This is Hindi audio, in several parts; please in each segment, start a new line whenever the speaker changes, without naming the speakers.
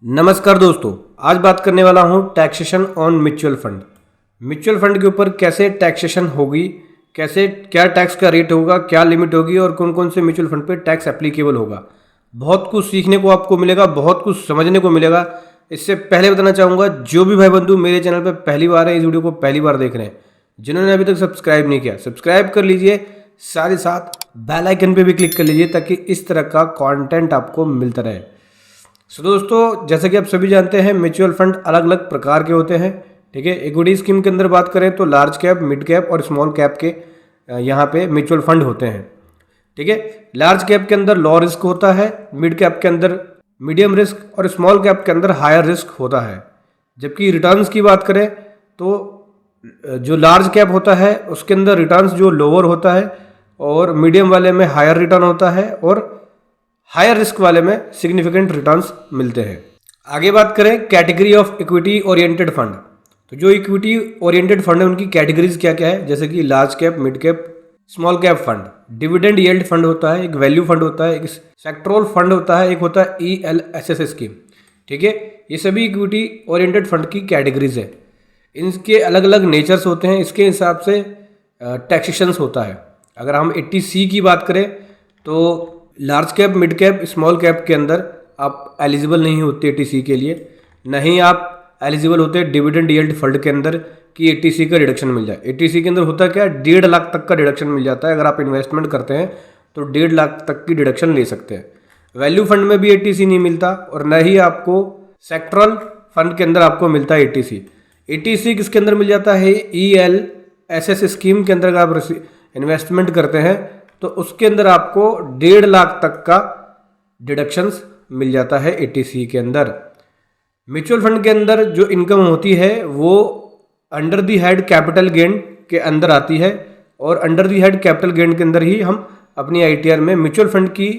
नमस्कार दोस्तों, आज बात करने वाला हूँ taxation on mutual fund. Mutual fund के ऊपर कैसे टैक्सेशन होगी, कैसे क्या टैक्स का रेट होगा, क्या लिमिट होगी और कौन कौन से म्यूचुअल फंड पे टैक्स एप्लीकेबल होगा। बहुत कुछ सीखने को आपको मिलेगा, बहुत कुछ समझने को मिलेगा। इससे पहले बताना चाहूँगा, जो भी भाई बंधु मेरे चैनल पर पहली बार है, इस वीडियो को पहली बार देख रहे हैं, जिन्होंने अभी तक सब्सक्राइब नहीं किया सब्सक्राइब कर लीजिए, साथ ही साथ बेल आइकन पे भी क्लिक कर लीजिए ताकि इस तरह का कंटेंट आपको मिलता रहे। सो दोस्तों, जैसे कि आप सभी जानते हैं, म्यूचुअल फंड अलग अलग प्रकार के होते हैं। ठीक है, इक्विटी स्कीम के अंदर बात करें तो लार्ज कैप, मिड कैप और स्मॉल कैप के यहाँ पे म्यूचुअल फंड होते हैं। ठीक है, लार्ज कैप के अंदर लो रिस्क होता है, मिड कैप के अंदर मीडियम रिस्क और स्मॉल कैप के अंदर हायर रिस्क होता है। जबकि रिटर्न्स की बात करें तो जो लार्ज कैप होता है उसके अंदर रिटर्न्स जो लोअर होता है और मीडियम वाले में हायर रिटर्न होता है और हायर रिस्क वाले में सिग्निफिकेंट रिटर्न्स मिलते हैं। आगे बात करें category of equity oriented fund, तो जो इक्विटी ओरिएंटेड फंड है उनकी कैटेगरीज क्या क्या है, जैसे कि large cap, mid cap, small cap fund, dividend yield fund होता है, एक वैल्यू फंड होता है, एक सेक्टोरल फंड होता है, एक होता है ELSS स्कीम। ठीक है, ये सभी इक्विटी ओरिएंटेड फंड की कैटेगरीज है। इनके अलग अलग नेचर्स होते हैं, इसके हिसाब से टैक्सेशंस होता है। अगर हम 80C की बात करें तो large cap, mid cap, small cap के अंदर आप एलिजिबल नहीं होते 80C के लिए, नहीं आप एलिजिबल होते डिविडेंड यील्ड फंड के अंदर कि 80C का डिडक्शन मिल जाए। 80C के अंदर होता क्या है, 1.5 लाख तक का डिडक्शन मिल जाता है। अगर आप इन्वेस्टमेंट करते हैं तो 1.5 लाख तक की डिडक्शन ले सकते हैं। वैल्यू फंड में भी 80C नहीं मिलता और न ही आपको सेक्टरल फंड के अंदर आपको मिलता है 80C। 80C किसके अंदर मिल जाता है, ELSS स्कीम के अंदर अगर आप इन्वेस्टमेंट करते हैं तो उसके अंदर आपको 1.5 लाख तक का डिडक्शंस मिल जाता है 80C के अंदर। म्यूचुअल फंड के अंदर जो इनकम होती है वो under the head capital gain के अंदर आती है और under the head capital gain के अंदर ही हम अपनी ITR में म्यूचुअल फंड की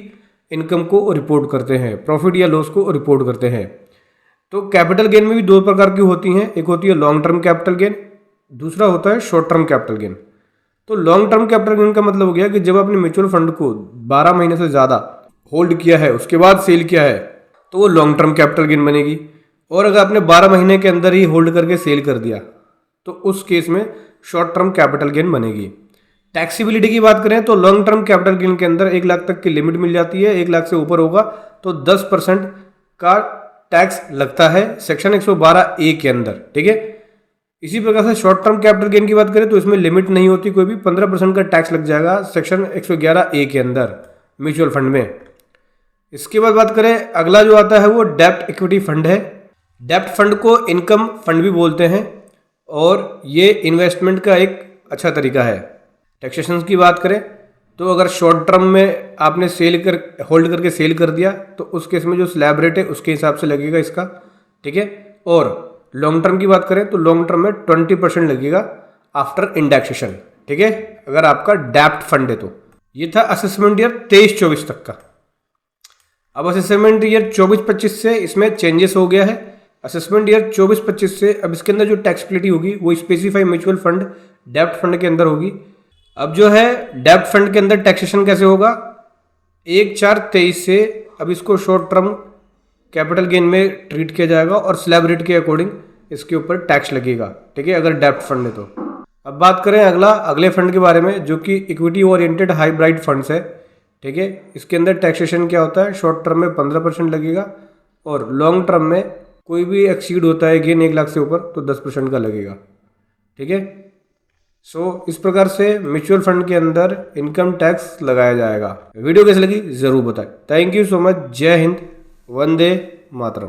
इनकम को रिपोर्ट करते हैं, प्रॉफिट या लॉस को रिपोर्ट करते हैं। तो कैपिटल गेन में भी 2 प्रकार की होती हैं, एक होती है लॉन्ग टर्म कैपिटल गेन, दूसरा होता है शॉर्ट टर्म कैपिटल गेन। तो लॉन्ग टर्म कैपिटल गेन का मतलब हो गया कि जब आपने म्यूचुअल फंड को 12 महीने से ज़्यादा होल्ड किया है, उसके बाद सेल किया है, तो वो लॉन्ग टर्म कैपिटल गेन बनेगी। और अगर आपने 12 महीने के अंदर ही होल्ड करके सेल कर दिया तो उस केस में शॉर्ट टर्म कैपिटल गेन बनेगी। टैक्सीबिलिटी की बात करें तो लॉन्ग टर्म कैपिटल गेन के अंदर 1 लाख तक की लिमिट मिल जाती है। 1 लाख से ऊपर होगा तो 10% का टैक्स लगता है सेक्शन 112A के अंदर। ठीक है, इसी प्रकार से शॉर्ट टर्म कैपिटल गेन की बात करें तो इसमें लिमिट नहीं होती कोई भी, 15% का टैक्स लग जाएगा सेक्शन 111A के अंदर म्यूचुअल फंड में। इसके बाद बात करें, अगला जो आता है वो डेब्ट इक्विटी फंड है। डेब्ट फंड को इनकम फंड भी बोलते हैं और ये इन्वेस्टमेंट का एक अच्छा तरीका है। टैक्सेशन की बात करें तो अगर शॉर्ट टर्म में आपने होल्ड करके सेल कर दिया तो उस केस में जो स्लैब रेट है उसके हिसाब से लगेगा इसका। ठीक है, और लॉन्ग टर्म की बात करें तो लॉन्ग टर्म में 20% लगेगा आफ्टर इंडेक्सेशन। ठीक है, अगर आपका डेब्ट फंड है तो। ये था असेसमेंट ईयर 23-24 तक का। अब असेसमेंट ईयर 24-25 से इसमें चेंजेस हो गया है। असेसमेंट ईयर 24-25 से अब इसके अंदर जो टैक्सबिलिटी होगी वो स्पेसिफाई म्यूचुअल फंड डेब्ट फंड के अंदर होगी। अब जो है डेब्ट फंड के अंदर टैक्सेशन कैसे होगा, 1/4/23 से अब इसको शॉर्ट टर्म कैपिटल गेन में ट्रीट किया जाएगा और स्लैब रेट के अकॉर्डिंग इसके ऊपर टैक्स लगेगा। ठीक है, अगर डेब्ट फंड है तो। अब बात करें अगले फंड के बारे में जो कि इक्विटी ओरिएंटेड हाइब्रिड फंड्स है। ठीक है, इसके अंदर टैक्सेशन क्या होता है, शॉर्ट टर्म में 15% लगेगा और लॉन्ग टर्म में कोई भी एक्सीड होता है गेन 1 लाख से ऊपर तो 10% का लगेगा। ठीक है, सो इस प्रकार से म्यूचुअल फंड के अंदर इनकम टैक्स लगाया जाएगा। वीडियो कैसी लगी जरूर बताएं। Thank you so much. जय हिंद, वंदे मातरम।